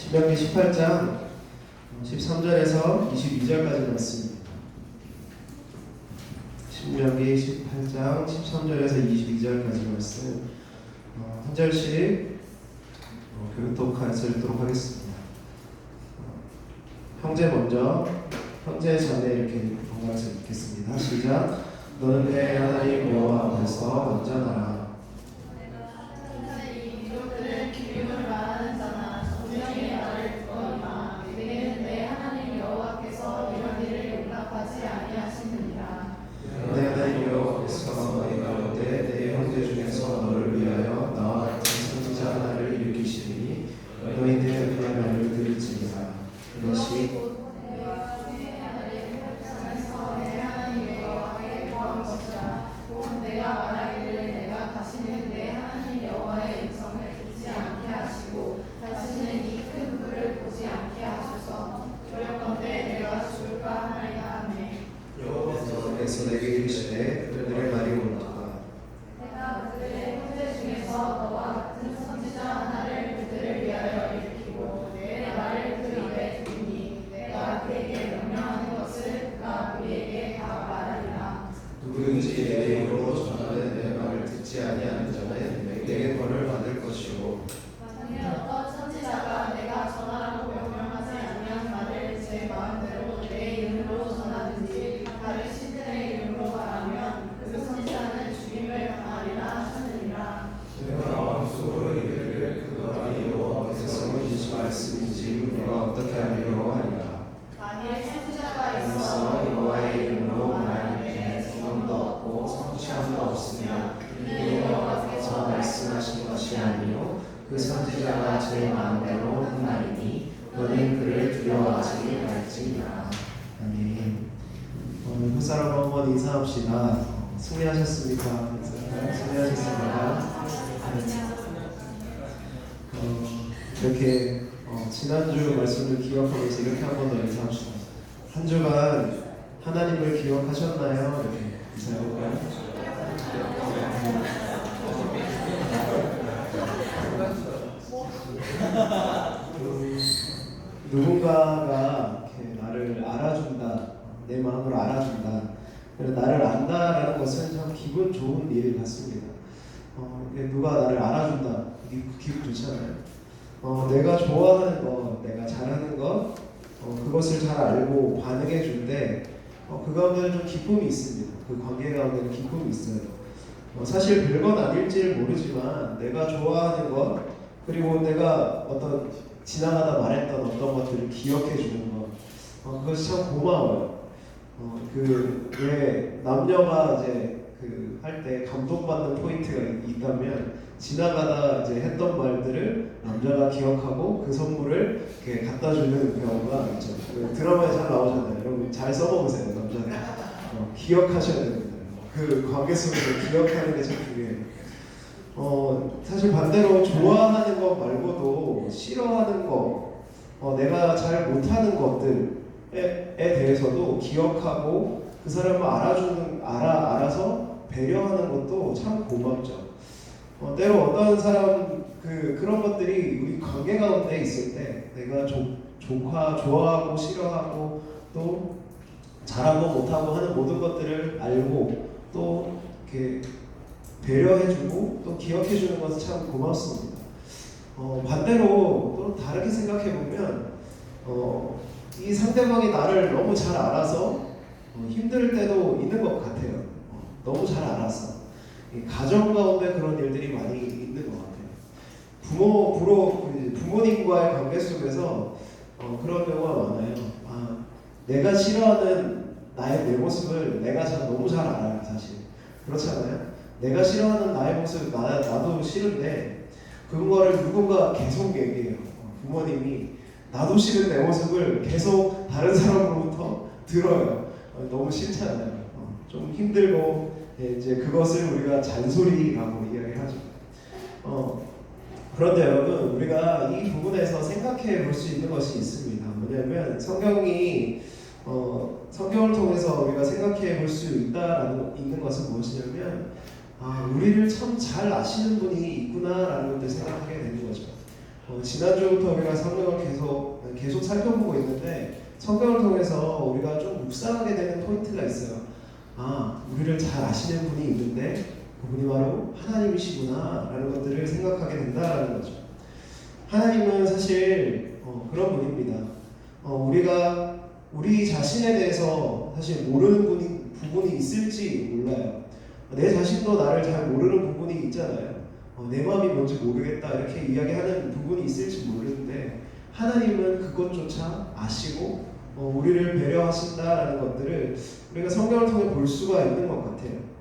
신명기 18장 13절에서 22절까지 말씀입니다. 신명기 18장 13절에서 22절까지 말씀 한 절씩 교독해서 읽도록 하겠습니다. 형제 먼저, 형제 자매 이렇게 번갈아서 읽겠습니다. 시작. 너는 내 하나님 여호와 앞에서 언제나 너희는 그의 말을 들을지니라. 이것이 내가 말하기를 내가 다시는 내 하나님 여호와의 음성을 듣지 않게 하시고 다시는 이 큰 불을 보지 않게 하소서. 두렵건대 내가 죽을까 하나이다. 아멘. 여호와께서 내게 이르시되 그들의 말이 옳도다. 내가 그들의 형제 중에서 너와 같은 선지자 하나를 그들을 위하여 일으키고 내 말을 그 입에 두니 내가 그에게 명령하는 것을 그가 우리에게 다 말하리라. 누구든지 내 이름으로 전하는 내 말을 듣지 아니하는 자는 내게 벌을 받을 것이고 만일 어떤 선지자가 내가 전하라고 명령하지 아니한 말을 제 마음대로 내 이름으로 전하든지 다른 신들의 이름으로 말하면 그 선지자는 죽임을 당하리라 하시느니라. 내가 마음속으로 이르기를 그가 여호와께서 이신 말씀인지 우리가 어떻게 하리요 하리라. 만일 선지자가 있어 여호와의 이름으로 말하기에 성함도 없고 성취함도 없으면 이는 여호와께서 말씀하신 것이 아니요 그 선지자가 제 마음대로 한 말이니 너는 그를 두려워하지 말지니라. 아멘. 오늘 그 사람 한번 인사합시다. 승리하셨습니까? 승리하셨습니까? 이렇게 지난주 말씀을 기억하면서 이렇게 한 번 더 인사합시다. 한 주간 하나님을 기억하셨나요? 이렇게 인사해볼까요? 누군가가 이렇게 나를 알아준다, 내 마음을 알아준다, 나를 안다라는 것은 참 기분 좋은 일 같습니다. 누가 나를 알아준다, 이게 기분 좋잖아요. 내가 좋아하는 것, 내가 잘하는 것, 그것을 잘 알고 반응해 줄때 그 가운데는 좀 기쁨이 있습니다. 그 관계 가운데는 기쁨이 있어요. 사실 별건 아닐지 모르지만 내가 좋아하는 것, 그리고 내가 어떤 지나가다 말했던 어떤 것들을 기억해 주는 것, 그것이 참 고마워요. 왜 남녀가 이제 할 때 감동받는 포인트가 있다면 지나가다 이제 했던 말들을 남자가 기억하고 그 선물을 이렇게 갖다 주는 경우가 있죠. 드라마에 잘 나오잖아요. 여러분 잘 써먹으세요, 남자들. 기억하셔야 됩니다. 그 관계 속에서 기억하는 게 참 중요해요. 사실 반대로 좋아하는 것 말고도 싫어하는 것, 내가 잘 못하는 것들에 대해서도 기억하고 그 사람을 알아서 배려하는 것도 참 고맙죠. 때로 어떤 사람 그런 것들이 우리 관계 가운데 있을 때 내가 좋아하고 싫어하고 또 잘하고 못하고 하는 모든 것들을 알고 또 이렇게 배려해주고 또 기억해주는 것은 참 고맙습니다. 반대로 또 다르게 생각해보면 이 상대방이 나를 너무 잘 알아서 힘들 때도 있는 것 같아요. 너무 잘 알아서 가정 가운데 그런 일들이 많이 있는 것 같아요. 부모님과의 관계 속에서 그런 경우가 많아요. 내가 싫어하는 나의 내 모습을 내가 너무 잘 알아요. 사실 그렇잖아요. 내가 싫어하는 나의 모습 나도 싫은데 그거를 누군가 계속 얘기해요. 부모님이 나도 싫은 내 모습을 계속 다른 사람으로부터 들어요. 너무 싫잖아요. 좀 힘들고 이제 그것을 우리가 잔소리라고 이야기하죠. 그런데 여러분 우리가 이 부분에서 생각해 볼 수 있는 것이 있습니다. 뭐냐면 성경을 통해서 우리가 생각해 볼 수 있는 것은 무엇이냐면 우리를 참 잘 아시는 분이 있구나라는 것을 생각하게 되는 거죠. 지난주부터 우리가 성경을 계속 살펴보고 있는데 성경을 통해서 우리가 좀 묵상하게 되는 포인트가 있어요. 우리를 잘 아시는 분이 있는데 그분이 바로 하나님이시구나 라는 것들을 생각하게 된다라는 거죠. 하나님은 사실 그런 분입니다. 우리가 우리 자신에 대해서 사실 모르는 부분이 있을지 몰라요. 내 자신도 나를 잘 모르는 부분이 있잖아요. 내 마음이 뭔지 모르겠다 이렇게 이야기하는 부분이 있을지 모르는데 하나님은 그것조차 아시고 우리를 배려하신다라는 것들을 우리가 성경을 통해 볼 수가 있는 것 같아요.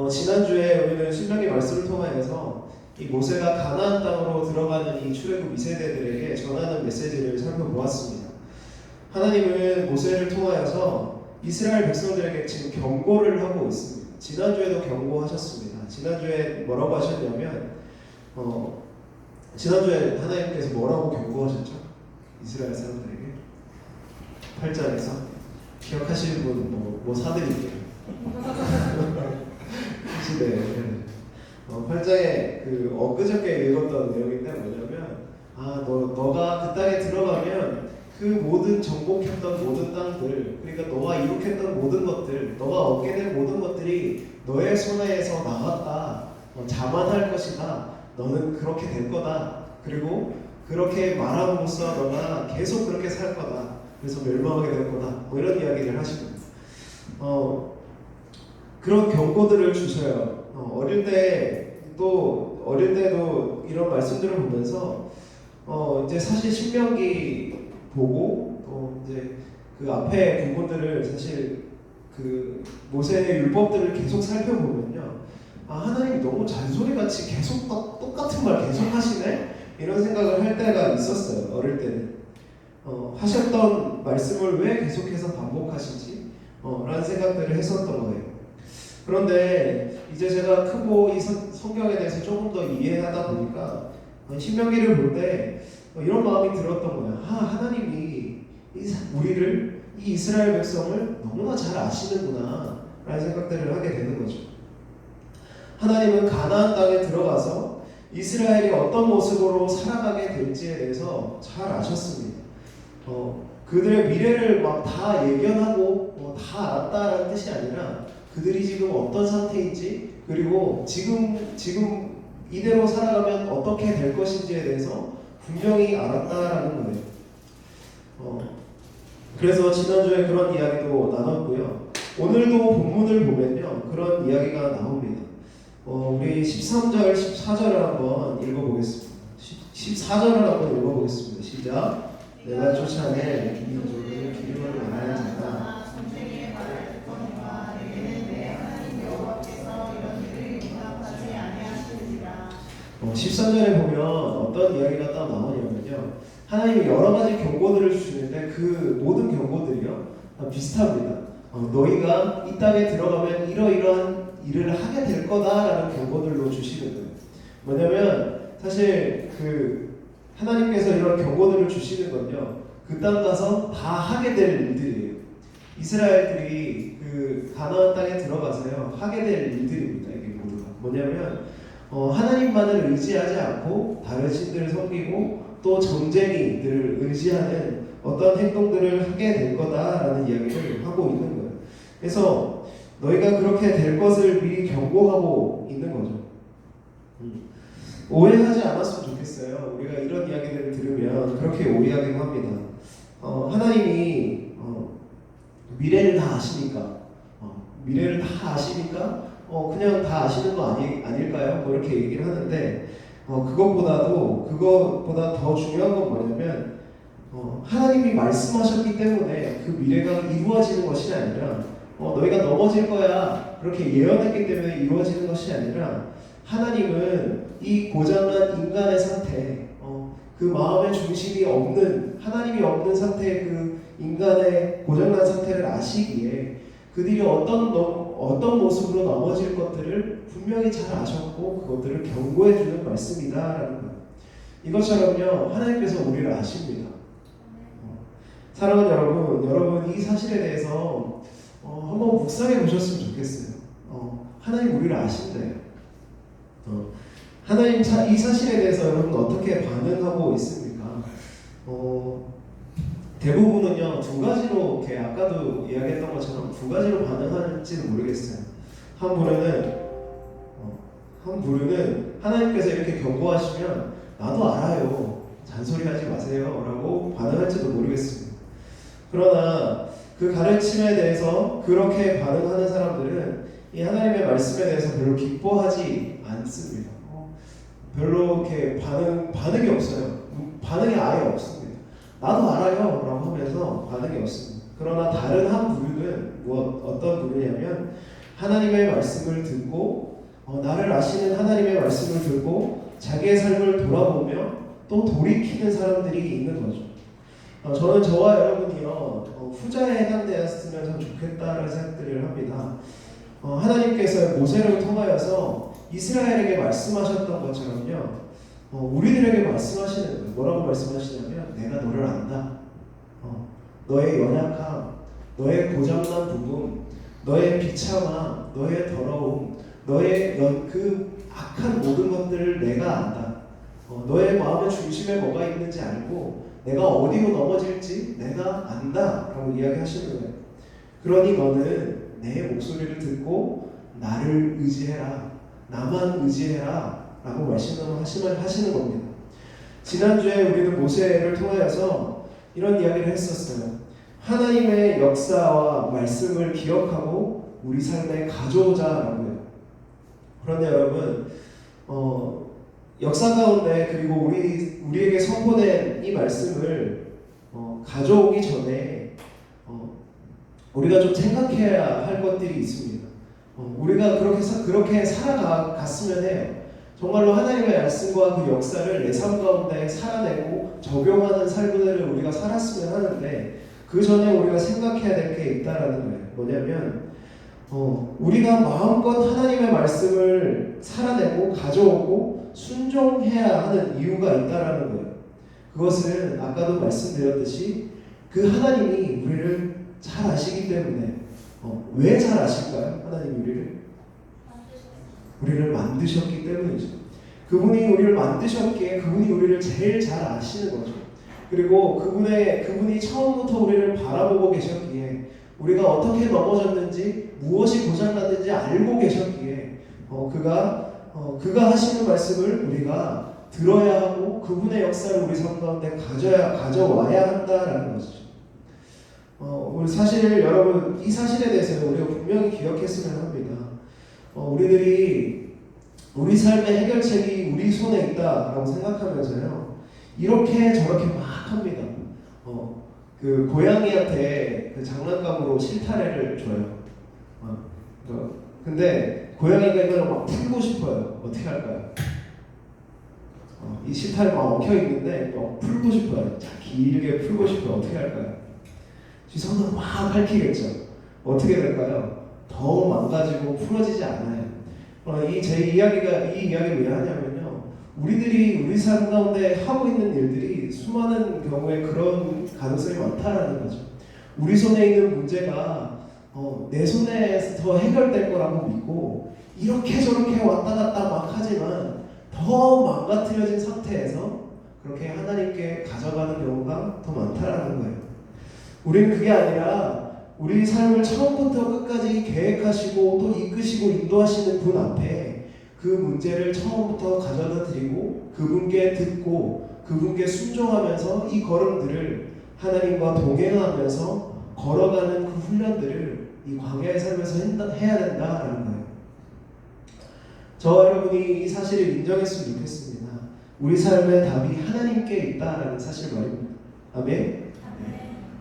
지난주에 우리는 신명기 말씀을 통하여서 이 모세가 가나안 땅으로 들어가는 이 출애굽 2세대들에게 전하는 메시지를 살펴보았습니다. 하나님은 모세를 통하여서 이스라엘 백성들에게 지금 경고를 하고 있습니다. 지난주에도 경고하셨습니다. 지난주에 뭐라고 하셨냐면 지난주에 하나님께서 뭐라고 경고하셨죠? 이스라엘 사람들에게 8장에서 기억하시는 분 뭐 사드릴게요. 네. 8장에 그 엊그저께 읽었던 내용인데 뭐냐면 너가 그 땅에 들어가면 그 모든 정복했던 모든 땅들, 그러니까 너가 이룩했던 모든 것들, 너가 얻게 된 모든 것들이 너의 손에서 나갔다. 자만할 것이다. 너는 그렇게 될 거다. 그리고 그렇게 말함으로써 너가 계속 그렇게 살 거다. 그래서 멸망하게 될 거다. 뭐 이런 이야기를 하시거든요. 그런 경고들을 주셔요. 어릴 때도 이런 말씀들을 보면서 이제 사실 신명기 보고 또 이제 그 앞에 부분들을 사실 그 모세의 율법들을 계속 살펴보면요, 하나님이 너무 잔소리같이 계속 똑같은 말 계속 하시네? 이런 생각을 할 때가 있었어요. 어릴 때는 하셨던 말씀을 왜 계속해서 반복하시지? 라는 생각들을 했었던 거예요. 그런데 이제 제가 크고 이 성경에 대해서 조금 더 이해하다 보니까 신명기를 볼 때 이런 마음이 들었던 거예요. 하나님이 우리를, 이 이스라엘 백성을 너무나 잘 아시는구나 라는 생각들을 하게 되는 거죠. 하나님은 가나안 땅에 들어가서 이스라엘이 어떤 모습으로 살아가게 될지에 대해서 잘 아셨습니다. 그들의 미래를 막 다 예견하고 다 알았다라는 뜻이 아니라 그들이 지금 어떤 상태인지, 그리고 지금 이대로 살아가면 어떻게 될 것인지에 대해서 분명히 알았다라는 거예요. 그래서 지난주에 그런 이야기도 나눴고요. 오늘도 본문을 보면요, 그런 이야기가 나옵니다. 우리 13절, 14절을 한번 읽어보겠습니다. 14절을 한번 읽어보겠습니다. 시작. 내가 쫓아낼 민족을 기름을 말하는 자가 13절에 보면 어떤 이야기가 딱 나오냐면요, 하나님이 여러 가지 경고들을 주시는데 그 모든 경고들이요 비슷합니다. 너희가 이 땅에 들어가면 이러이러한 일을 하게 될 거다라는 경고들로 주시는 거예요. 뭐냐면 사실 그 하나님께서 이런 경고들을 주시는 건요, 그 땅 가서 다 하게 될 일들이에요. 이스라엘들이 그 가나안 땅에 들어가서요 하게 될 일들입니다. 이게 모두가 뭐냐면 하나님만을 의지하지 않고 다른 신들을 섬기고 또 전쟁이들을 의지하는 어떤 행동들을 하게 될 거다라는 이야기를 하고 있는 거예요. 그래서 너희가 그렇게 될 것을 미리 경고하고 있는 거죠. 오해하지 않았으면 좋겠어요. 우리가 이런 이야기들을 들으면 그렇게 오해하기도 합니다. 하나님이 미래를 다 아시니까 그냥 다 아시는 거 아닐까요? 뭐 이렇게 얘기를 하는데 그것보다 더 중요한 건 뭐냐면 하나님이 말씀하셨기 때문에 그 미래가 이루어지는 것이 아니라 너희가 넘어질 거야 그렇게 예언했기 때문에 이루어지는 것이 아니라 하나님은 이 고장난 인간의 상태, 그 마음의 중심이 없는, 하나님이 없는 상태의 그 인간의 고장난 상태를 아시기에 그들이 어떤 모습으로 넘어질 것들을 분명히 잘 아셨고 그것들을 경고해 주는 말씀이다라는 거예요. 이것처럼요, 하나님께서 우리를 아십니다. 사랑하는 여러분 이 사실에 대해서 한번 묵상해 보셨으면 좋겠어요. 하나님 우리를 아신대요. 하나님 이 사실에 대해서 여러분 어떻게 어떻게 반응하고 있습니까? 대부분은요 두 가지로 이렇게 아까도 이야기했던 것처럼 두 가지로 반응할지는 모르겠어요. 한 부류는 하나님께서 이렇게 경고하시면 나도 알아요, 잔소리하지 마세요 라고 반응할지도 모르겠습니다. 그러나 그 가르침에 대해서 그렇게 반응하는 사람들은 이 하나님의 말씀에 대해서 별로 기뻐하지 않습니다. 별로 이렇게 반응이 없어요. 반응이 아예 없습니다. 나도 알아요 라고 하면서 반응이 없습니다. 그러나 다른 한 부류는 어떤 부류냐면 하나님의 말씀을 듣고 나를 아시는 하나님의 말씀을 듣고 자기의 삶을 돌아보며 또 돌이키는 사람들이 있는 거죠. 저는 저와 여러분이요 후자에 해당되었으면 참 좋겠다는 생각들을 합니다. 하나님께서 모세를 통하여서 이스라엘에게 말씀하셨던 것처럼요 우리들에게 말씀하시는 거예요. 뭐라고 말씀하시냐면 내가 너를 안다. 너의 연약함, 너의 고장난 부분, 너의 비참함, 너의 더러움, 너의 그 악한 모든 것들을 내가 안다. 너의 마음의 중심에 뭐가 있는지 알고 내가 어디로 넘어질지 내가 안다 라고 이야기하시는 거예요. 그러니 너는 내 목소리를 듣고 나를 의지해라, 나만 의지해라 라고 말씀하시는 겁니다. 지난주에 우리는 모세를 통하여서 이런 이야기를 했었어요. 하나님의 역사와 말씀을 기억하고 우리 삶에 가져오자라고요. 그런데 여러분 역사 가운데 그리고 우리에게 선포된 이 말씀을 가져오기 전에 우리가 좀 생각해야 할 것들이 있습니다. 우리가 그렇게 살아갔으면 해요. 정말로 하나님의 말씀과 그 역사를 내 삶 가운데 살아내고 적용하는 삶들을 우리가 살았으면 하는데 그 전에 우리가 생각해야 될 게 있다라는 거예요. 뭐냐면 우리가 마음껏 하나님의 말씀을 살아내고 가져오고 순종해야 하는 이유가 있다라는 거예요. 그것은 아까도 말씀드렸듯이 그 하나님이 우리를 잘 아시기 때문에 왜 잘 아실까요? 하나님이 우리를 만드셨기 때문이죠. 그분이 우리를 만드셨기에 그분이 우리를 제일 잘 아시는 거죠. 그리고 그분이 처음부터 우리를 바라보고 계셨기에 우리가 어떻게 넘어졌는지 무엇이 고장났는지 알고 계셨기에 그가 하시는 말씀을 우리가 들어야 하고 그분의 역사를 우리 삶 가운데 가져와야 한다라는 것이죠. 우리 여러분 이 사실에 대해서 우리가 분명히 기억했으면 합니다. 우리들이 우리 삶의 해결책이 우리 손에 있다라고 생각하면서요 이렇게 저렇게 막 합니다. 그 고양이한테 그 장난감으로 실타래를 줘요. 근데 고양이가 이걸 막 풀고 싶어요. 어떻게 할까요? 이 실타래 막 엉켜 있는데 막 풀고 싶어요. 자, 길게 풀고 싶어요. 어떻게 할까요? 손으로 막 핥히겠죠. 어떻게 될까요? 더 망가지고 풀어지지 않아요. 이 이야기를 왜 하냐면요. 우리들이 우리 삶 가운데 하고 있는 일들이 수많은 경우에 그런 가능성이 많다라는 거죠. 우리 손에 있는 문제가 내 손에서 해결될 거라고 믿고 이렇게 저렇게 왔다 갔다 막 하지만 더 망가뜨려진 상태에서 그렇게 하나님께 가져가는 경우가 더 많다라는 거예요. 우리는 그게 아니라 우리 삶을 처음부터 끝까지 계획하시고 또 이끄시고 인도하시는 분 앞에 그 문제를 처음부터 가져다 드리고 그분께 듣고 그분께 순종하면서 이 걸음들을 하나님과 동행하면서 걸어가는 그 훈련들을 이 광야의 삶에서 해야 된다라는 거예요. 저와 여러분이 이 사실을 인정했으면 좋겠습니다. 우리 삶의 답이 하나님께 있다라는 사실 말입니다. 아멘.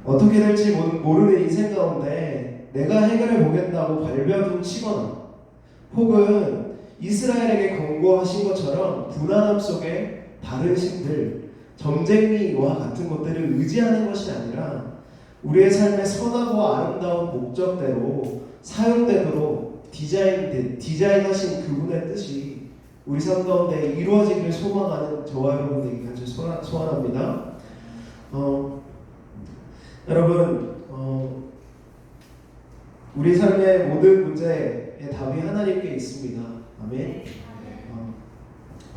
어떻게 될지 모르는 인생 가운데 내가 해결해 보겠다고 발버둥 치거나 혹은 이스라엘에게 권고하신 것처럼 불안함 속에 다른 신들, 점쟁이와 같은 것들을 의지하는 것이 아니라 우리의 삶의 선하고 아름다운 목적대로 사용되도록 디자인하신 그분의 뜻이 우리 삶 가운데 이루어지기를 소망하는 저와 여러분에게 같이 소원합니다. 여러분 우리 삶의 모든 문제의 답이 하나님께 있습니다. 아멘.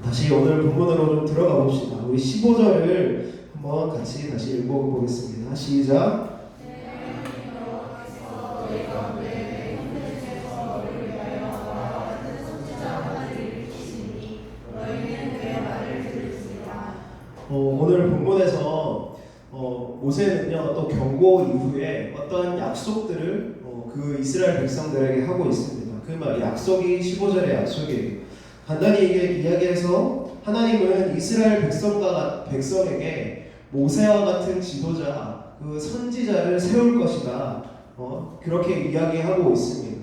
다시 오늘 본문으로 좀 들어가 봅시다. 우리 15절을 한번 같이 다시 읽어보겠습니다. 시작. 오늘 본문에서 모세는요 또 경고 이후에 어떤 약속들을 그 이스라엘 백성들에게 하고 있습니다. 그 말 약속이 15절의 약속이에요. 간단히 이야기해서 하나님은 이스라엘 백성에게 모세와 같은 지도자, 그 선지자를 세울 것이다. 그렇게 이야기하고 있습니다.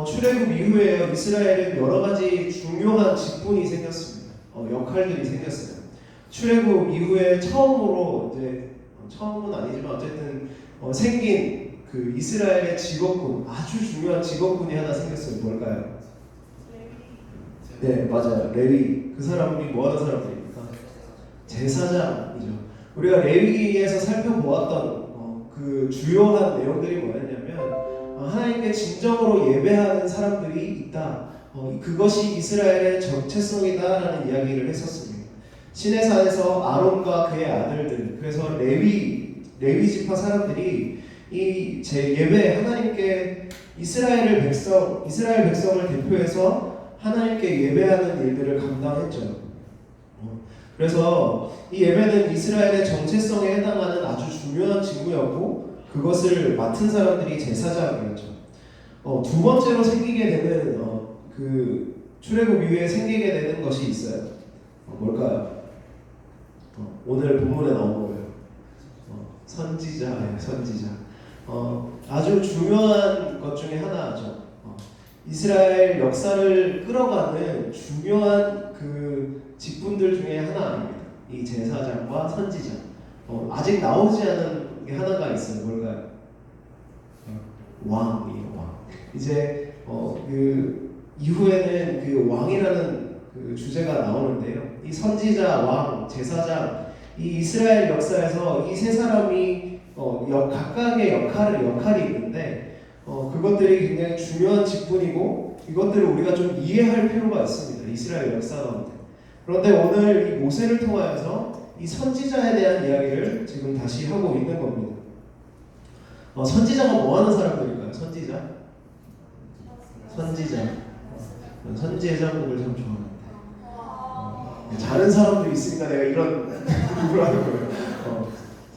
출애굽 이후에 이스라엘은 여러 가지 중요한 직분이 생겼습니다. 역할들이 생겼어요. 출애굽 이후에 처음으로 처음은 아니지만 어쨌든 생긴 그 이스라엘의 직업군, 아주 중요한 직업군이 하나 생겼어요. 뭘까요? 네, 맞아요. 레위. 그 사람이 뭐 하는 사람들입니까? 제사장이죠. 우리가 레위기에서 살펴보았던 그 주요한 내용들이 뭐였냐면 하나님께 진정으로 예배하는 사람들이 있다. 그것이 이스라엘의 정체성이다라는 이야기를 했었습니다. 시내산에서 아론과 그의 아들들, 그래서 레위 지파 사람들이 이 예배 하나님께 이스라엘 백성을 대표해서 하나님께 예배하는 일들을 감당했죠. 그래서 이 예배는 이스라엘의 정체성에 해당하는 아주 중요한 직무였고 그것을 맡은 사람들이 제사장이었죠. 두 번째로 생기게 되는 그 출애굽 이후에 생기게 되는 것이 있어요. 뭘까요? 오늘 본문에 나온 거예요. 선지자예요. 선지자. 아주 중요한 것 중에 하나죠. 이스라엘 역사를 끌어가는 중요한 그 직분들 중에 하나입니다. 이 제사장과 선지자. 아직 나오지 않은 게 하나가 있어요. 뭘까요? 왕이에요. 왕. 이제 그 이후에는 그 왕이라는 그 주제가 나오는데요. 이 선지자, 왕, 제사장, 이 이스라엘 역사에서 이 세 사람이 각각의 역할이 있는데 그것들이 굉장히 중요한 직분이고 이것들을 우리가 좀 이해할 필요가 있습니다. 이스라엘 역사 가운데. 그런데 오늘 이 모세를 통하여서 이 선지자에 대한 이야기를 지금 다시 하고 있는 겁니다. 선지자가 뭐 하는 사람들일까요? 선지자? 선지의 장국을 참 좋아하는데 자는 사람도 있으니까 내가 이런 구분을 하는 거예요.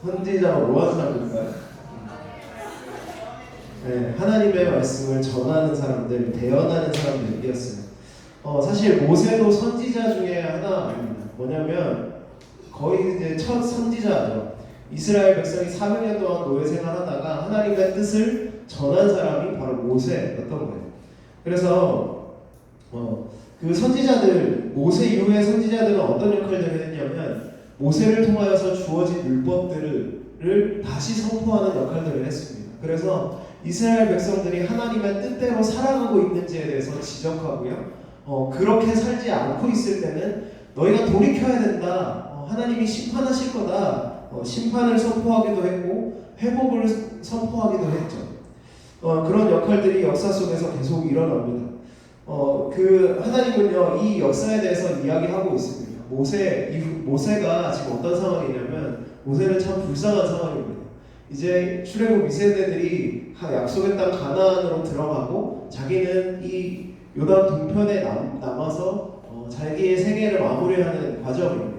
선지자가 뭐 하는 사람들일까요? 네, 하나님의 말씀을 전하는 사람들, 대언하는 사람들이었어요. 사실 모세도 선지자 중에 하나입니다. 뭐냐면 거의 이제 첫 선지자죠. 이스라엘 백성이 400년 동안 노예 생활하다가 하나님의 뜻을 전한 사람이 바로 모세였던 거예요. 그래서 그 선지자들, 모세 이후의 선지자들은 어떤 역할들을 했냐면 모세를 통하여서 주어진 율법들을 다시 선포하는 역할들을 했습니다. 그래서 이스라엘 백성들이 하나님의 뜻대로 살아가고 있는지에 대해서 지적하고요. 그렇게 살지 않고 있을 때는 너희가 돌이켜야 된다. 하나님이 심판하실 거다. 심판을 선포하기도 했고 회복을 선포하기도 했죠. 그런 역할들이 역사 속에서 계속 일어납니다. 그 하나님은요 이 역사에 대해서 이야기하고 있습니다. 모세가 지금 어떤 상황이냐면 모세는 참 불쌍한 상황입니다. 이제 출애굽 2세대들이 약속의 땅 가나안으로 들어가고 자기는 이 요단 동편에 남아서 자기의 생애를 마무리하는 과정입니다.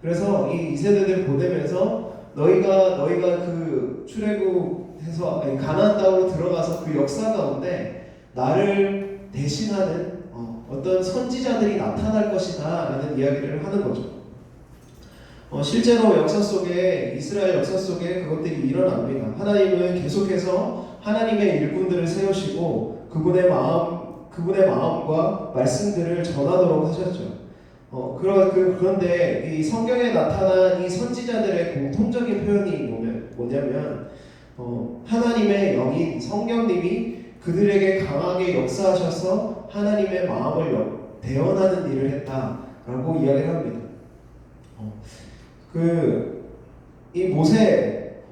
그래서 이 2세대들 보내면서 너희가 그 출애굽해서 가나안 땅으로 들어가서 그 역사 가운데 나를 대신하는 어떤 선지자들이 나타날 것이다 라는 이야기를 하는 거죠. 실제로 역사 속에 이스라엘 역사 속에 그것들이 일어납니다. 하나님은 계속해서 하나님의 일꾼들을 세우시고 그분의 마음과 말씀들을 전하도록 하셨죠. 그런데 이 성경에 나타난 이 선지자들의 공통적인 표현이 뭐냐면 하나님의 영인 성령님이 그들에게 강하게 역사하셔서 하나님의 마음을 대언하는 일을 했다라고 이야기를 합니다. 이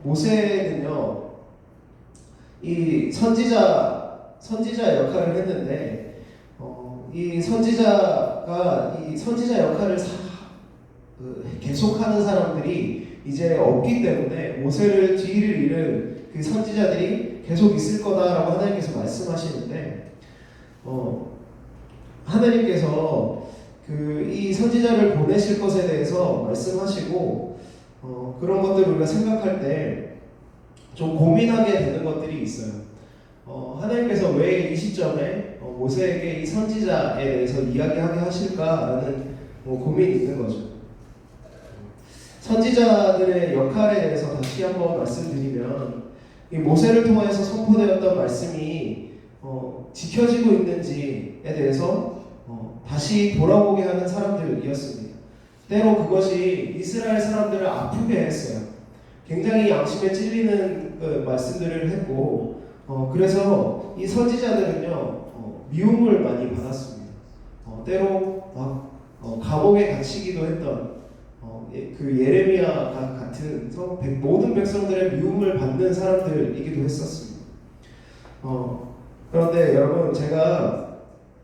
모세는요, 이 선지자 역할을 했는데, 이 선지자가 이 선지자 역할을 계속하는 사람들이 이제 없기 때문에 모세를 뒤를 이은 그 선지자들이 계속 있을 거다라고 하나님께서 말씀하시는데 하나님께서 이 선지자를 보내실 것에 대해서 말씀하시고 그런 것들을 우리가 생각할 때 좀 고민하게 되는 것들이 있어요. 하나님께서 왜 이 시점에 모세에게 이 선지자에 대해서 이야기하게 하실까라는 고민이 있는 거죠. 선지자들의 역할에 대해서 다시 한번 말씀드리면 이 모세를 통해서 선포되었던 말씀이 지켜지고 있는지에 대해서 다시 돌아보게 하는 사람들이었습니다. 때로 그것이 이스라엘 사람들을 아프게 했어요. 굉장히 양심에 찔리는 말씀들을 했고 그래서 이 선지자들은요 미움을 많이 받았습니다. 때로 막 감옥에 갇히기도 했던 그 예레미야 같은 모든 백성들의 미움을 받는 사람들이기도 했었습니다. 그런데 여러분 제가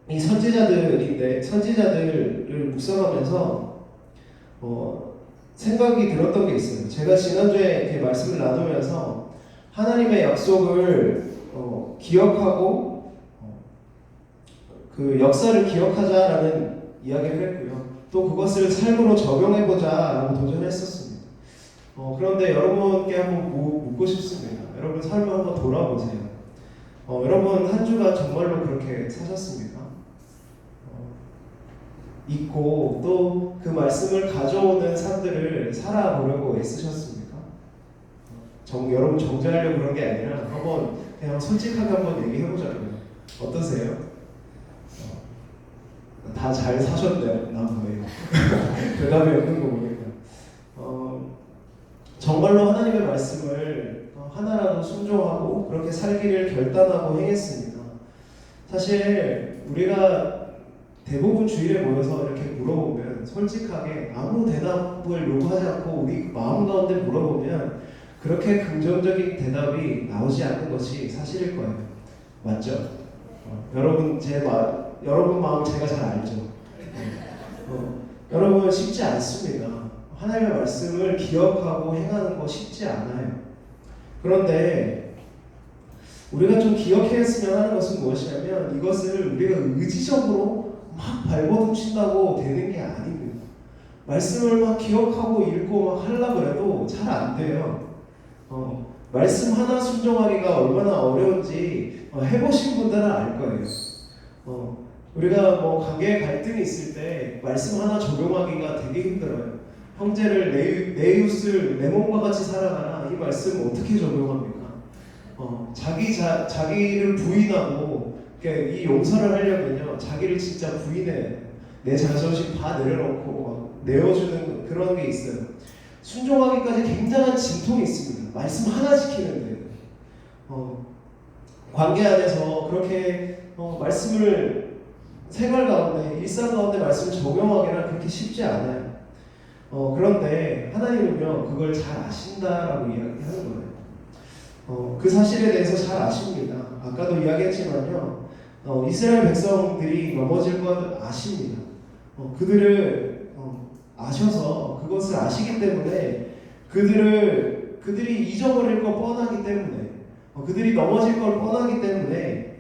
이 선지자들을 묵상하면서 생각이 들었던 게 있어요. 제가 지난주에 이렇게 말씀을 나누면서 하나님의 약속을 기억하고 그 역사를 기억하자라는 이야기를 했고요. 또 그것을 삶으로 적용해보자라고 도전했었습니다. 그런데 여러분께 한번 묻고 싶습니다. 여러분 삶을 한번 돌아보세요. 여러분 한 주간 정말로 그렇게 사셨습니까? 있고 또 그 말씀을 가져오는 삶들을 살아보려고 애쓰셨습니까? 여러분 정죄하려고 그런 게 아니라 한번 그냥 솔직하게 한번 얘기해보자고요. 어떠세요? 다 잘 사셨네요. 나 거예요. 대답이 없는 거 보니까 정말로 하나님의 말씀을 하나라도 순종하고 그렇게 살기를 결단하고 행했습니다. 사실 우리가 대부분 주일에 모여서 이렇게 물어보면 솔직하게 아무 대답을 요구하지 않고 우리 마음 가운데 물어보면 그렇게 긍정적인 대답이 나오지 않는 것이 사실일 거예요. 맞죠? 여러분 마음 제가 잘 알죠. 여러분 쉽지 않습니다. 하나님의 말씀을 기억하고 행하는 거 쉽지 않아요. 그런데 우리가 좀 기억했으면 하는 것은 무엇이냐면 이것을 우리가 의지적으로 막 발버둥친다고 되는 게 아닙니다. 말씀을 막 기억하고 읽고 막 하려고 해도 잘 안 돼요. 말씀 하나 순종하기가 얼마나 어려운지 해보신 분들은 알 거예요. 우리가 관계에 갈등이 있을 때 말씀 하나 적용하기가 되게 힘들어요. 형제를 내 이웃을 내 몸과 같이 살아가라. 이 말씀 어떻게 적용합니까? 자기를 부인하고 이 용서를 하려면요 자기를 진짜 부인해 내 자존심 다 내려놓고 내어주는 그런 게 있어요. 순종하기까지 굉장한 진통이 있습니다. 말씀 하나 지키는데 관계 안에서 그렇게 말씀을 생활 가운데 일상 가운데 말씀을 적용하기는 그렇게 쉽지 않아요. 그런데 하나님은요 그걸 잘 아신다라고 이야기하는 거예요. 그 사실에 대해서 잘 아십니다. 아까도 이야기했지만요 이스라엘 백성들이 넘어질 것 아십니다. 그들을 아셔서 그것을 아시기 때문에 그들이 잊어버릴 것 뻔하기 때문에 그들이 넘어질 걸 뻔하기 때문에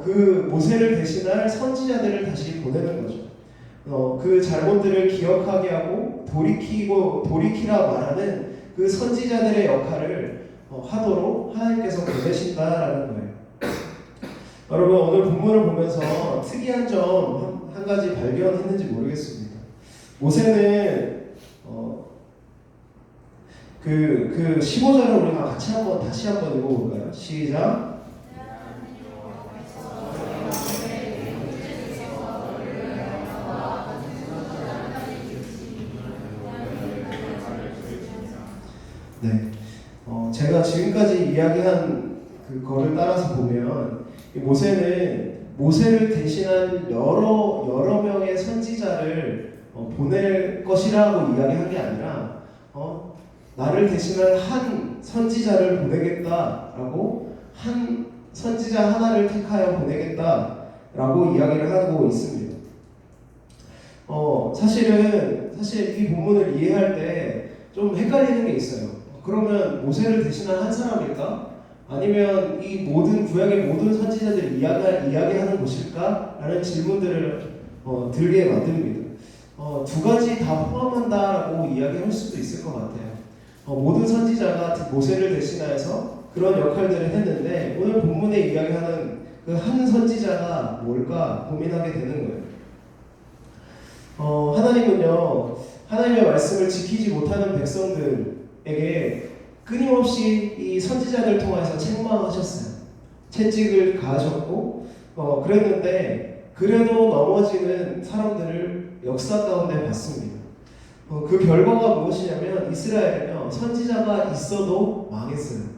그 모세를 대신할 선지자들을 다시 보내는 거죠. 그 잘못들을 기억하게 하고 돌이키라 말하는 그 선지자들의 역할을 하도록 하나님께서 보내신다라는 거예요. 여러분 오늘 본문을 보면서 특이한 점 한 가지 발견했는지 모르겠습니다. 모세는 그 15절을 우리가 다시 한번 읽어볼까요? 시작. 네, 제가 지금까지 이야기한 그거를 따라서 보면 모세를 대신한 여러 명의 선지자를 보낼 것이라고 이야기한 게 아니라 나를 대신한 한 선지자를 보내겠다라고 한 선지자 하나를 택하여 보내겠다 라고 이야기를 하고 있습니다. 사실 이 본문을 이해할 때 좀 헷갈리는 게 있어요. 그러면 모세를 대신한 한 사람일까? 아니면 이 모든 구약의 모든 선지자들이 이야기하는 곳일까? 라는 질문들을 들게 만듭니다. 두 가지 다 포함한다라고 이야기할 수도 있을 것 같아요. 모든 선지자가 모세를 대신하여서 그런 역할들을 했는데 오늘 본문에 이야기하는 그 한 선지자가 뭘까 고민하게 되는 거예요. 하나님은요, 하나님의 말씀을 지키지 못하는 백성들에게 끊임없이 이 선지자들 통해서 책망하셨어요. 채찍을 가하셨고, 그랬는데 그래도 넘어지는 사람들을 역사 가운데 봤습니다. 그 결과가 무엇이냐면 이스라엘은요, 선지자가 있어도 망했어요.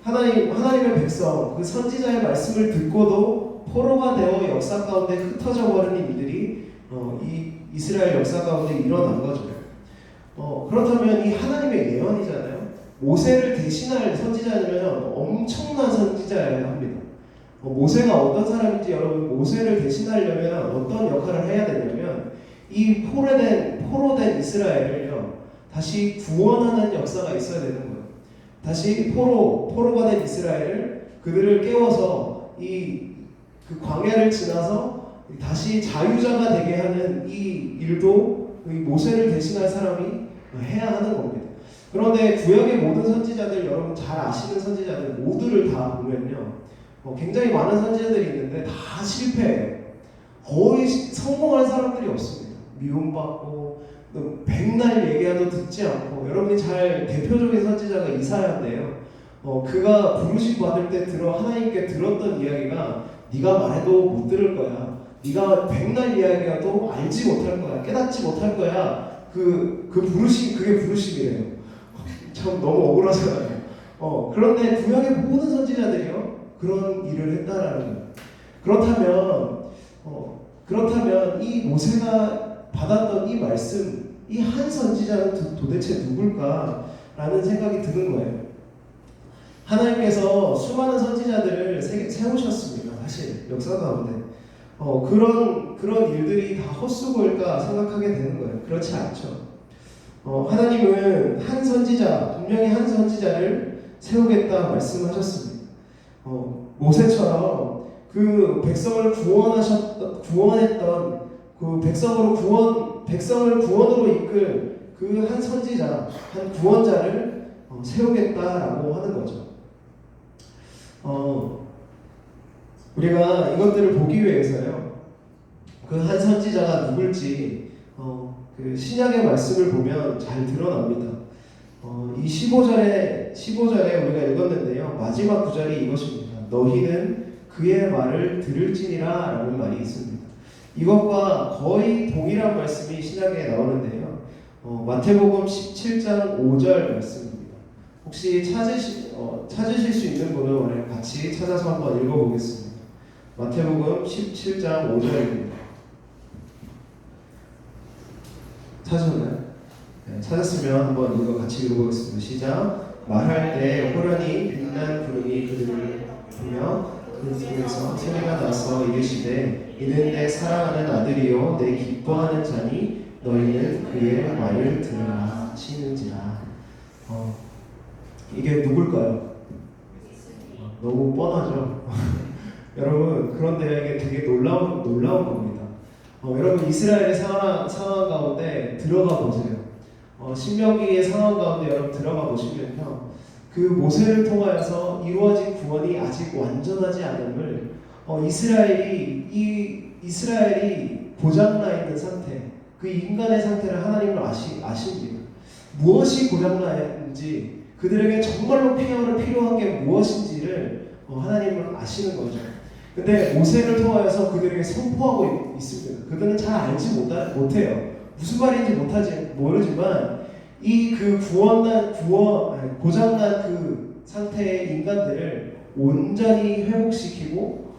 하나님의 백성, 그 선지자의 말씀을 듣고도 포로가 되어 역사 가운데 흩어져 버리는 일들이 이 이스라엘 역사 가운데 일어난 거죠. 그렇다면 이 하나님의 예언이잖아요. 모세를 대신할 선지자면 엄청난 선지자여야 합니다. 모세가 어떤 사람인지 여러분, 모세를 대신하려면 어떤 역할을 해야 되냐면 이 포로된 이스라엘을요 다시 구원하는 역사가 있어야 되는 거예요. 다시 포로가 된 이스라엘을 그들을 깨워서 그 광야를 지나서 다시 자유자가 되게 하는 이 일도 이 모세를 대신할 사람이 해야 하는 겁니다. 그런데 구약의 모든 선지자들, 여러분 잘 아시는 선지자들 모두를 다 보면요, 굉장히 많은 선지자들이 있는데 다 실패해요. 거의 성공한 사람들이 없습니다. 미움받고 백날 얘기해도 듣지 않고, 여러분이 잘 대표적인 선지자가 이사야인데요. 그가 부르심 받을 때 하나님께 들었던 이야기가 네가 말해도 못 들을 거야. 네가 백날 이야기해도 알지 못할 거야. 깨닫지 못할 거야. 그게 부르심이래요. 참 너무 억울하잖아요. 그런데 구약의 모든 선지자들이요 그런 일을 했다라는 거예요. 그렇다면 이 모세가 받았던 이 말씀, 이 한 선지자는 도대체 누굴까라는 생각이 드는 거예요. 하나님께서 수많은 선지자들을 세우셨습니다. 사실 역사 가운데 그런 일들이 다 헛수고일까 생각하게 되는 거예요. 그렇지 않죠. 하나님은 분명히 한 선지자를 세우겠다 말씀하셨습니다. 모세처럼 그 백성을 구원했던 그 백성을 구원으로 이끌 그 한 선지자, 한 구원자를 세우겠다라고 하는 거죠. 우리가 이것들을 보기 위해서요, 그 한 선지자가 누굴지 그 신약의 말씀을 보면 잘 드러납니다. 이 15절에 우리가 읽었는데요, 마지막 구절이 이것입니다. 너희는 그의 말을 들을지니라 라는 말이 있습니다. 이것과 거의 동일한 말씀이 신약에 나오는데요, 마태복음 17장 5절 말씀입니다. 혹시 찾으실 수 있는 분은 같이 찾아서 한번 읽어보겠습니다. 마태복음 17장 5절입니다. 찾으셨나요? 네, 찾았으면 한번 이거 같이 읽어보겠습니다. 시작. 말할 때 호련히 빛난 구름이 그들을 보며 그 속에서 소리가 나서 이르시되 이는 내 사랑하는 아들이요 내 기뻐하는 자니 너희는 그의 말을 들으라 하시는지라. 이게 누굴까요? 너무 뻔하죠. 여러분, 그런데 이게 되게 놀라운 겁니다. 여러분, 이스라엘의 상황 가운데 들어가 보세요. 신명기의 상황 가운데 여러분 들어가 보시면요, 그 모세를 통하여서 이루어진 구원이 아직 완전하지 않음을 이스라엘이 고장나 있는 상태, 그 인간의 상태를 하나님은 아십니다. 무엇이 고장나 있는지, 그들에게 정말로 필요한 게 무엇인지를 하나님은 아시는 거죠. 근데 모세를 통하여서 그들에게 선포하고 있습니다. 그들은 잘 알지 못해요. 무슨 말인지 모르지만 그 고장난 그 상태의 인간들을 온전히 회복시키고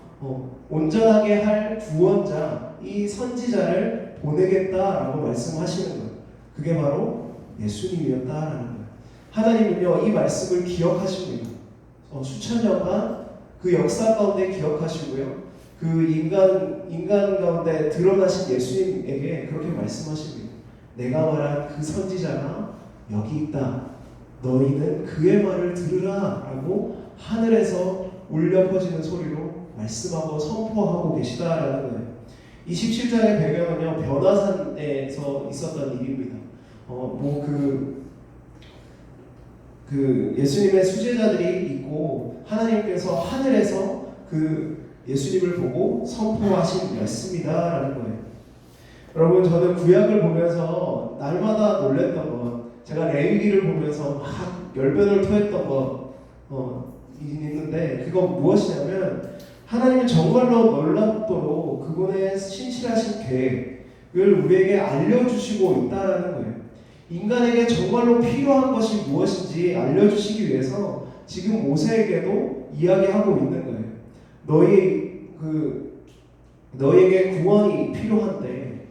온전하게 할 구원자, 이 선지자를 보내겠다라고 말씀하시는 거예요. 그게 바로 예수님이었다라는 거예요. 하나님은요 이 말씀을 기억하십니다. 수천 년간 그 그 역사 가운데 기억하시고요. 그 인간 가운데 드러나신 예수님에게 그렇게 말씀하십니다. 내가 말한 그 선지자가 여기 있다. 너희는 그의 말을 들으라 라고 하늘에서 울려 퍼지는 소리로 말씀하고 선포하고 계시다라는 거예요. 이 17장의 배경은요, 변화산에서 있었던 일입니다. 예수님의 수제자들이 있고 하나님께서 하늘에서 그 예수님을 보고 선포하신 말씀이다라는 거예요. 여러분, 저는 구약을 보면서 날마다 놀랬던 것, 제가 레위기를 보면서 막 열변을 토했던 것 있는데, 그건 무엇이냐면 하나님은 정말로 놀랍도록 그분의 신실하신 계획을 우리에게 알려주시고 있다는 거예요. 인간에게 정말로 필요한 것이 무엇인지 알려주시기 위해서 지금 모세에게도 이야기하고 있는 거예요. 너희에게 구원이 필요한데,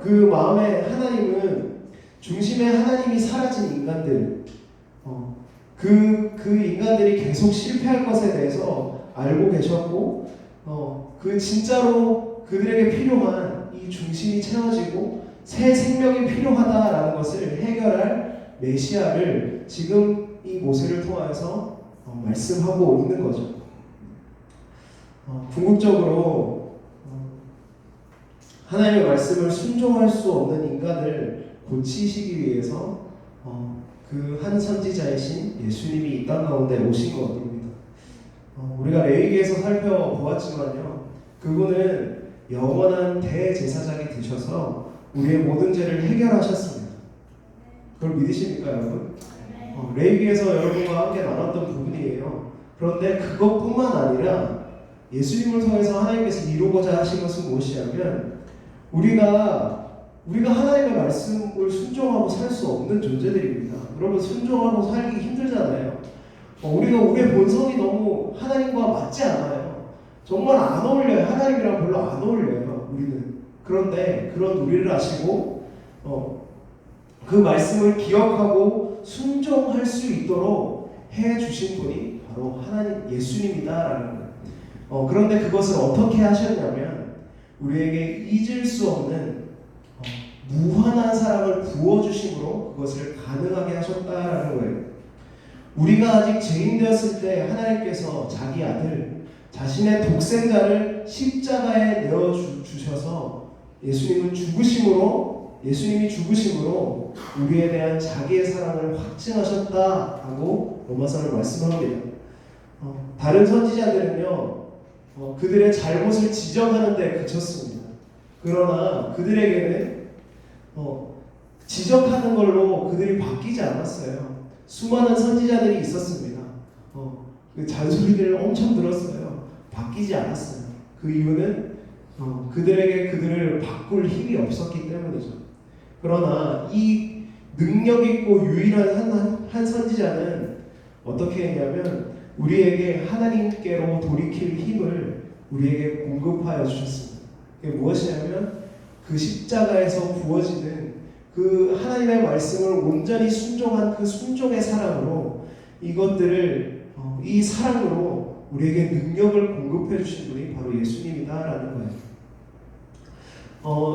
그 마음에 하나님은 중심에 하나님이 사라진 인간들, 그 인간들이 계속 실패할 것에 대해서 알고 계셨고, 그 진짜로 그들에게 필요한 이 중심이 채워지고 새 생명이 필요하다라는 것을 해결할 메시아를 지금 이 모세를 통하여서 말씀하고 있는 거죠. 궁극적으로 하나님의 말씀을 순종할 수 없는 인간을 고치시기 위해서 그 한 선지자이신 예수님이 이 땅 가운데 오신 것입니다. 우리가 레위기에서 살펴보았지만요, 그분은 영원한 대제사장이 되셔서 우리의 모든 죄를 해결하셨습니다. 그걸 믿으십니까, 여러분? 레위기에서 여러분과 함께 나눴던 부분이에요. 그런데 그것뿐만 아니라 예수님을 통해서 하나님께서 이루고자 하신 것은 무엇이냐면, 우리가 하나님의 말씀을 순종하고 살 수 없는 존재들입니다. 여러분, 순종하고 살기 힘들잖아요. 우리가 우리의 본성이 너무 하나님과 맞지 않아요. 정말 안 어울려요. 하나님이랑 별로 안 어울려요, 우리는. 그런데 그런 우리를 아시고 그 말씀을 기억하고 순종할 수 있도록 해주신 분이 바로 하나님 예수님이다라는 거예요. 그런데 그것을 어떻게 하셨냐면, 우리에게 잊을 수 없는 무한한 사랑을 부어주심으로 그것을 가능하게 하셨다라는 거예요. 우리가 아직 죄인 되었을 때 하나님께서 자기 아들, 자신의 독생자를 십자가에 내어주셔서 예수님이 죽으심으로 우리에 대한 자기의 사랑을 확증하셨다라고 로마서를 말씀합니다. 다른 선지자들은요, 그들의 잘못을 지적하는 데 그쳤습니다. 그러나 그들에게는 지적하는 걸로 그들이 바뀌지 않았어요. 수많은 선지자들이 있었습니다. 그 잔소리들을 엄청 들었어요. 바뀌지 않았어요. 그 이유는 그들에게 그들을 바꿀 힘이 없었기 때문이죠. 그러나 이 능력 있고 유일한 한 선지자는 어떻게 했냐면, 우리에게 하나님께로 돌이킬 힘을 우리에게 공급하여 주셨습니다. 그게 무엇이냐면, 그 십자가에서 부어지는 그 하나님의 말씀을 온전히 순종한 그 순종의 사랑으로, 이 사랑으로 우리에게 능력을 공급해 주신 분이 바로 예수님이다라는 거예요.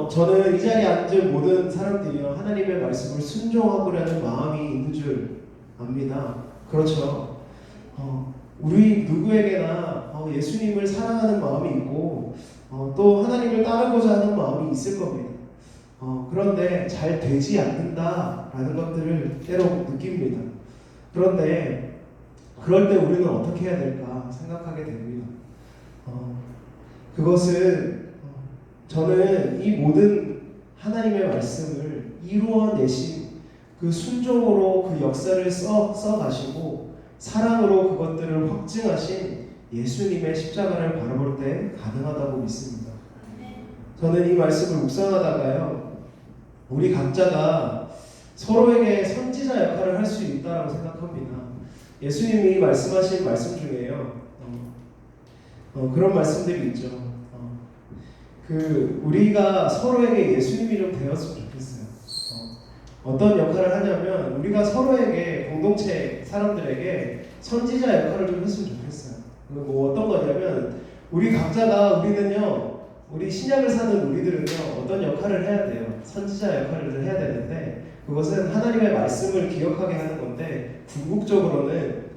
저는 이 자리에 앉은 모든 사람들이요, 하나님의 말씀을 순종하고자 마음이 있는 줄 압니다. 그렇죠. 우리 누구에게나 예수님을 사랑하는 마음이 있고 또 하나님을 따르고자 하는 마음이 있을 겁니다. 그런데 잘 되지 않는다라는 것들을 때로 느낍니다. 그런데 그럴 때 우리는 어떻게 해야 될까 생각하게 됩니다. 그것은 저는 이 모든 하나님의 말씀을 이루어내신 그 순종으로 그 역사를 써가시고 사랑으로 그것들을 확증하신 예수님의 십자가를 바라볼 때 가능하다고 믿습니다. 저는 이 말씀을 묵상하다가요, 우리 각자가 서로에게 선지자 역할을 할 수 있다고 생각합니다. 예수님이 말씀하신 말씀 중에요, 그런 말씀들이 있죠. 우리가 서로에게 예수님이 좀 되었으면 좋겠어요. 어떤 역할을 하냐면, 우리가 서로에게, 공동체 사람들에게 선지자 역할을 좀 했으면 좋겠어요. 뭐 어떤 거냐면 우리 각자가 우리 신약을 사는 우리들은요 어떤 역할을 해야 돼요. 선지자 역할을 해야 되는데 그것은 하나님의 말씀을 기억하게 하는 건데 궁극적으로는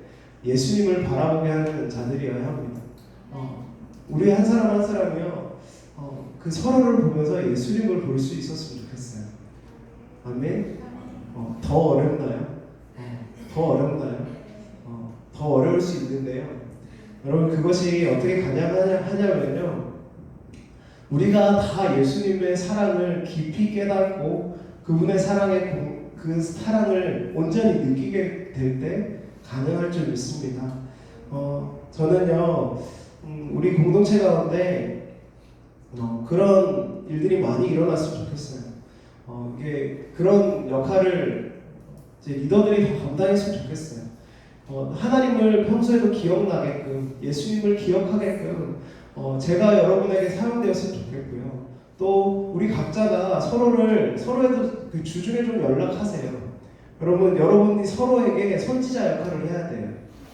예수님을 바라보게 하는 자들이어야 합니다. 우리 한 사람 한 사람이요 그 서로를 보면서 예수님을 볼 수 있었으면 좋겠어요. 아멘. 더 어렵나요? 더 어렵나요? 더 어려울 수 있는데요. 여러분 그것이 어떻게 하냐면요. 우리가 다 예수님의 사랑을 깊이 깨닫고 그분의 그 사랑을 온전히 느끼게 될 때 가능할 줄 믿습니다. 저는요 우리 공동체 가운데 그런 일들이 많이 일어났으면 좋겠어요. 이게 그런 역할을 이제 리더들이 더 감당했으면 좋겠어요. 하나님을 평소에도 기억나게끔 예수님을 기억하게끔 제가 여러분에게 사용되었으면 좋겠고요. 또 우리 각자가 서로에도 그 주중에 좀 연락하세요. 여러분이 서로에게 선지자 역할을 해야 돼요.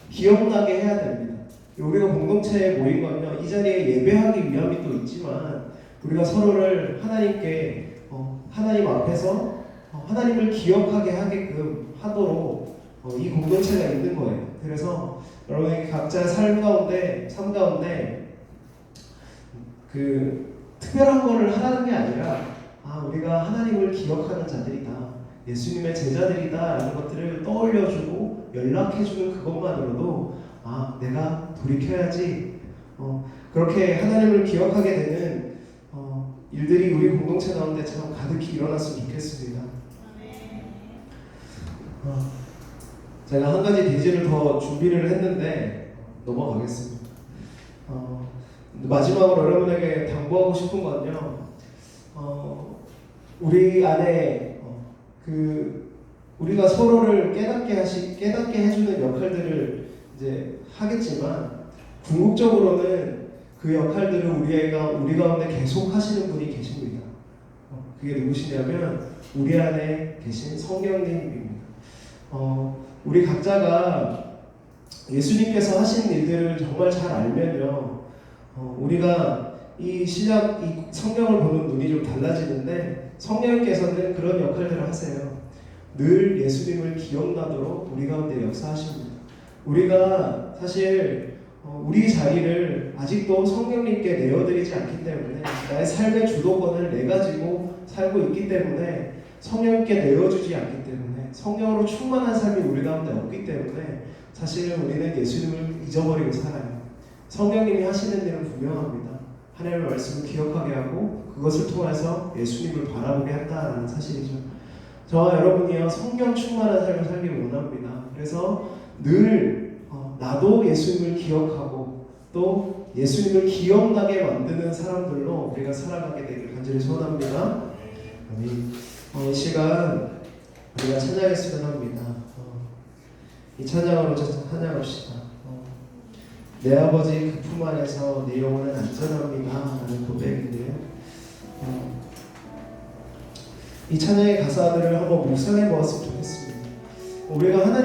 기억나게 해야 됩니다. 우리가 공동체에 모인 건요, 이 자리에 예배하기 위함이 또 있지만 우리가 서로를 하나님 앞에서 하나님을 기억하게 하게끔 하도록 이 공동체가 있는 거예요. 그래서 여러분이 각자 삶 가운데 그 특별한 거를 하라는 게 아니라 우리가 하나님을 기억하는 자들이다, 예수님의 제자들이다 라는 것들을 떠올려주고 연락해주는 그것만으로도 내가 돌이켜야지 그렇게 하나님을 기억하게 되는 일들이 우리 공동체 가운데 참 가득히 일어났으면 좋겠습니다. 제가 한 가지 대지를 더 준비를 했는데 넘어가겠습니다. 마지막으로 여러분에게 당부하고 싶은 건요, 우리 안에 우리가 서로를 깨닫게 해주는 역할들을 이제 하겠지만 궁극적으로는 그 역할들을 우리 가운데 계속 하시는 분이 계십니다. 그게 누구시냐면 우리 안에 계신 성령님입니다. 우리 각자가 예수님께서 하신 일들을 정말 잘 알면요, 우리가 이 성경을 보는 눈이 좀 달라지는데 성령님께서는 그런 역할들을 하세요. 늘 예수님을 기억나도록 우리 가운데 역사하십니다. 우리가 사실 우리 자리를 아직도 성령님께 내어드리지 않기 때문에, 나의 삶의 주도권을 내 가지고 살고 있기 때문에, 성령님께 내어주지 않기 때문에, 성령으로 충만한 삶이 우리 가운데 없기 때문에 사실은 우리는 예수님을 잊어버리고 살아요. 성령님이 하시는 일은 분명합니다. 하나님의 말씀을 기억하게 하고 그것을 통해서 예수님을 바라보게 한다는 사실이죠. 저와 여러분이요 성령 충만한 삶을 살기 원합니다. 그래서 늘 나도 예수님을 기억하고 또 예수님을 기억나게 만드는 사람들로 우리가 살아가게 되길 간절히 소원합니다. 이 시간 우리가 찬양했으면 합니다. 이 찬양으로 찬양합시다. 내 아버지 그 품 안에서 내 영혼은 안전합니다 라는 고백인데요, 이 찬양의 가사들을 한번 묵상해 보았으면 좋겠습니다. 우리가 하나님